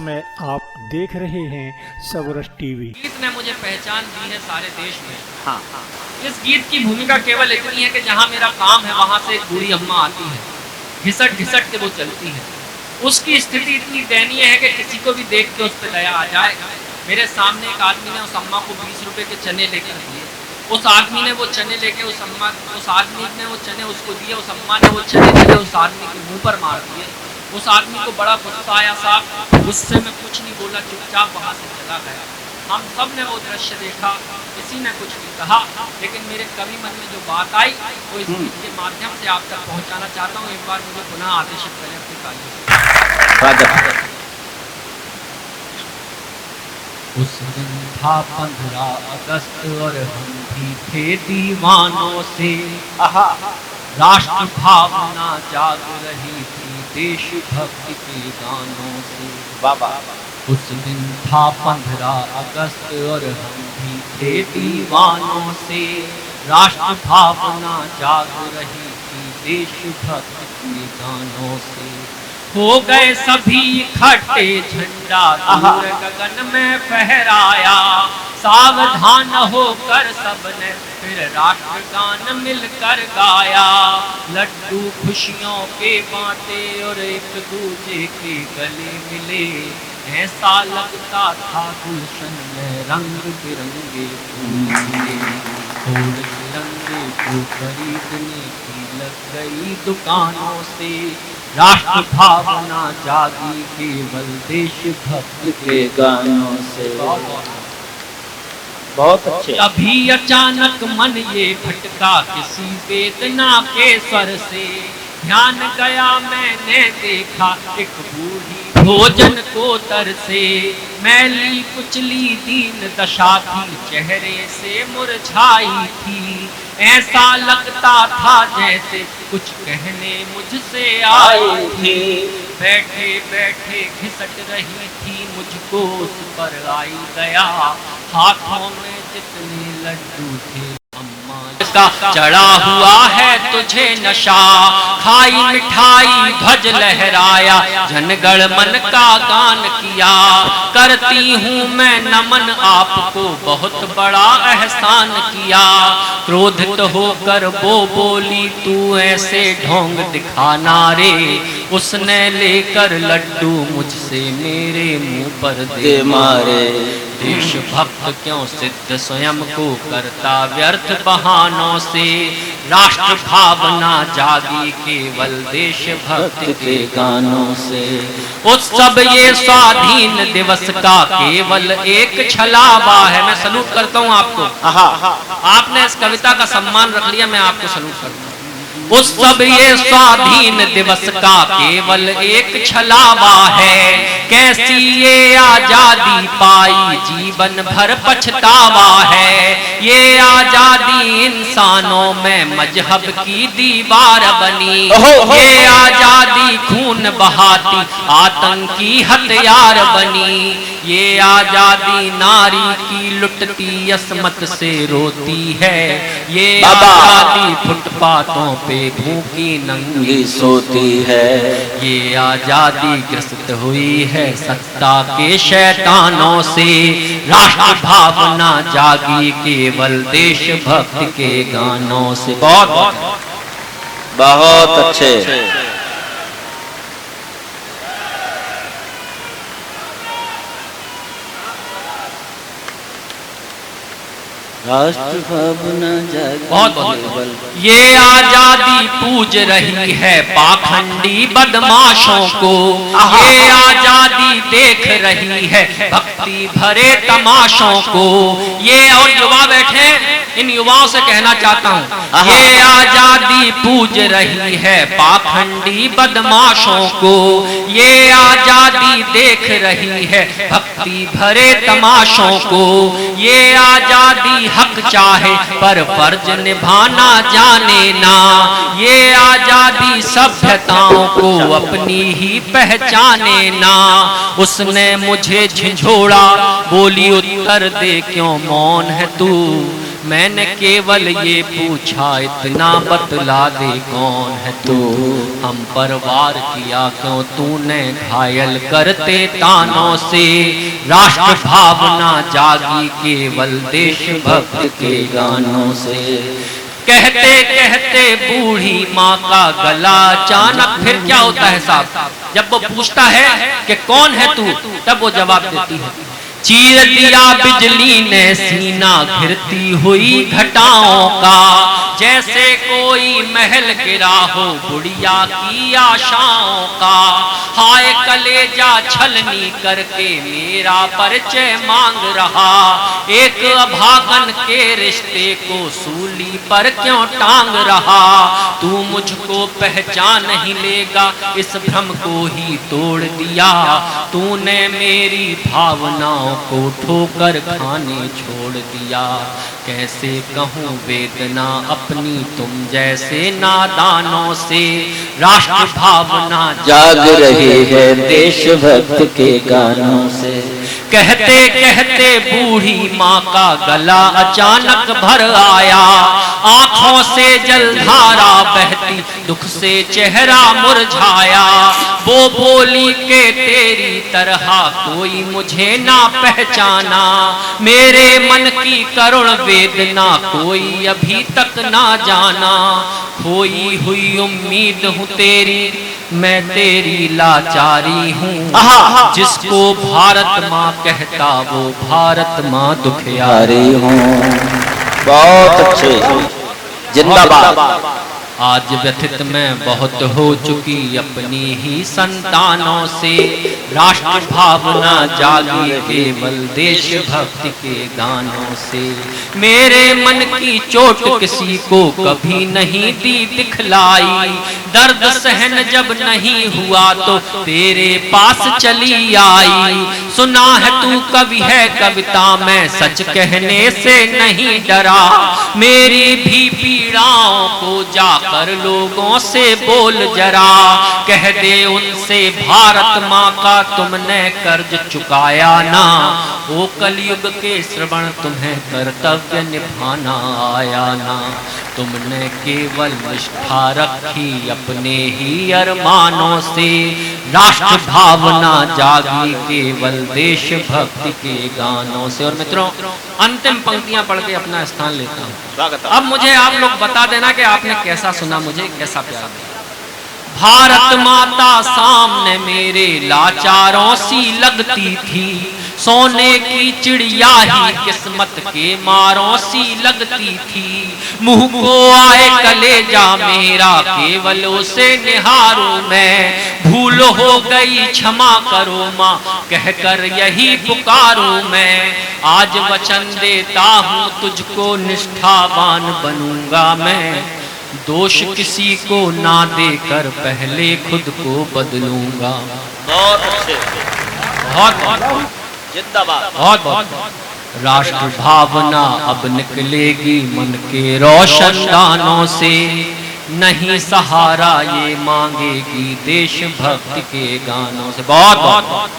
में आप देख रहे हैं सबरस टीवी। गीत ने मुझे पहचान दी है सारे देश में। हाँ, इस गीत की भूमिका केवल इतनी है कि जहाँ मेरा काम है वहाँ से एक बूढ़ी अम्मा आती है, घिसट घिसट के वो चलती है। उसकी स्थिति इतनी दयनीय है कि किसी को भी देख के उस पर दया आ जाए। मेरे सामने एक आदमी ने उस अम्मा को 20 रुपए के चने लेकर दिए। उस आदमी ने वो चने लेके उस आदमी ने वो चने उसको दिए। उस अम्मा ने वो चने लेके उस आदमी के मुंह पर मार दिए। उस आदमी को बड़ा गुस्सा आया साहब। गुस्से में कुछ नहीं बोला, चुपचाप वहाँ से चला गया। हम सब ने वो दृश्य देखा, किसी ने कुछ नहीं कहा, लेकिन मेरे कवि मन में जो बात आई वो इस गीत के माध्यम से आप तक पहुँचाना चाहता हूँ। एक बार मुझे पुनः आदेशित करें अपनी कालियों। उस दिन था 15 अगस्त और हम भी थे दीवानों से। राष्ट्र भावना जाग रही थी देशभक्ति के गानों से। बाबा उस दिन था 15 अगस्त और हम भी थे दीवानों से। राष्ट्र भावना जाग रही थी देशभक्ति के गानों से। हो गए सभी इकट्ठे, झंडा दूर गगन में फहराया। सावधान होकर सबने फिर राष्ट्रगान मिलकर गाया। लड्डू खुशियों के बांटे और एक दूजे के गले मिले। ऐसा लगता था गुलशन में रंग बिरंगे फूल तिरंगे को खरीदने की लग गई दुकानों से। राष्ट्र भावना जागी केवल देशभक्ति के गानों से। बहुत अच्छे। अभी अचानक मन ये भटका किसी वेदना के स्वर से। ध्यान गया मैंने देखा एक बूढ़ी भोजन को तरसे। मैली कुचली दीन दशा थी, चेहरे से मुरझाई थी। ऐसा लगता था जैसे कुछ कहने मुझसे आई थी। बैठे बैठे घिसट रही थी, मुझको उस पर आई गया। हाथों में जितने लड्डू थे अम्मा का चढ़ा हुआ है तुझे नशा। खाई मिठाई ध्वज लहराया, जनगण मन का गान किया। करती हूँ मैं नमन आपको, बहुत बड़ा एहसान किया। क्रोधित होकर वो बोली तू ऐसे ढोंग दिखाना रे। उसने लेकर लड्डू मुझसे मेरे मुंह पर दे मारे। देशभक्त क्यों सिद्ध स्वयं को करता व्यर्थ बहानों से। राष्ट्र भावना जागी केवल देशभक्ति के गानों से। उत्सव ये स्वाधीन दिवस का केवल एक छलावा है। मैं सलूट करता हूँ आपको। आपने इस कविता का सम्मान रख लिया, मैं आपको सलूट करता हूँ। उत्सव ये स्वाधीन दिवस का केवल एक छलावा है। कैसी ये आजादी पाई जीवन भर पछतावा है। ये आजादी इंसानों में मजहब की दीवार बनी। ये आजादी खून बहाती आतंकी हथियार बनी। ये आजादी नारी की लुटती असमत से रोती है। ये आजादी फुटपाथों पे भूखी नंगी सोती है। ये आजादी ग्रसित हुई है सत्ता के शैतानों से। राष्ट्र भावना जागी केवल देशभक्ति के गानों से। बहुत बहुत अच्छे। राष्ट्र भावना जागी बहुत। ये आजादी पूज रही है पाखंडी बदमाशों को। ये आजादी देख रही है भक्ति भरे तमाशों को। ये और युवा बैठे, इन युवाओं से कहना चाहता हूँ, ये आजादी पूज रही है पाखंडी बदमाशों को। ये आजादी देख रही है भक्ति भरे तमाशों को। ये आजादी हक चाहे पर फर्ज निभाना जाने ना। ये आजादी सभ्यताओं को अपनी ही पहचाने ना। उसने मुझे झिझोड़ा, बोली उत्तर दे क्यों मौन है तू। मैंने केवल ये पूछा इतना बतला दे कौन है तू, हम पर वार किया क्यों तूने घायल करते तानों से। राष्ट्र भावना जागी केवल देशभक्त के गानों से। कहते कहते बूढ़ी माँ का गला अचानक, फिर क्या होता है साहब, जब वो पूछता है कि कौन है तू, तब वो जवाब देती है, चीर दिया बिजली ने सीना घिरती हुई घटाओं का, जैसे कोई महल गिरा हो बुढ़िया की आशाओं का। हाय कलेजा छलनी करके मेरा परिचय मांग रहा, एक अभागन के रिश्ते को सूली पर क्यों टांग रहा। तू मुझको पहचान नहीं लेगा इस भ्रम को ही तोड़ दिया, तूने मेरी भावनाओं को ठोकर खाने छोड़ दिया। कैसे कहूँ वेदना अपनी तुम जैसे नादानों से, राष्ट्र भावना जाग रही है देशभक्त के गानों से। कहते कहते बूढ़ी माँ का गला अचानक भर आया, आंखों से जलधारा बहती दुख से चेहरा मुरझाया। वो बोली के तेरी तरह कोई मुझे ना पहचाना, मेरे मन की करुण वेदना कोई अभी तक ना जाना। खोई हुई उम्मीद हूँ तेरी, मैं तेरी लाचारी हूँ, जिसको भारत माँ कहता वो भारत माँ दुखियारी हूँ। बहुत अच्छे, जिंदाबाद। आज व्यथित मैं बहुत हो चुकी अपनी ही संतानों से, राष्ट्र भावना जागी केवल देशभक्ति के गानों से। मेरे मन की चोट किसी को कभी नहीं दी दिखलाई, दर्द सहन जब नहीं हुआ तो तेरे पास चली आई। सुना है तू कवि है कविता में सच कहने से नहीं डरा, मेरी भी पीड़ाओं को जाकर लोगों से बोल जरा। कह दे उनसे भारत माँ का तुमने कर्ज चुकाया ना, वो कलयुग के श्रवण तुम्हें कर्तव्य निभाना आया ना। तुमने केवल निष्ठा रखी अपने ही अरमानों से, राष्ट्र भावना जागी केवल देशभक्ति के गानों से। और मित्रों, अंतिम पंक्तियां पढ़ के अपना स्थान लेता हूँ। अब मुझे आप लोग बता देना कि आपने कैसा सुना, मुझे कैसा प्यार दिया। भारत माता सामने मेरे लाचारों सी लगती थी, सोने की चिड़िया ही किस्मत के मारों सी लगती थी। मुंह को आए कलेजा मेरा केवल उसे निहारूं मैं, भूल हो गई क्षमा करो माँ कहकर यही पुकारूं मैं। आज वचन देता हूँ तुझको निष्ठावान बनूंगा मैं, दोष किसी को ना देकर पहले खुद को बदलूंगा। बहुत अच्छे, बहुत बहुत जिंदाबाद। बहुत बहुत। राष्ट्र भावना अब निकलेगी मन के रोशन दानों से, नहीं सहारा ये मांगेगी देशभक्ति के गानों से। बहुत बहुत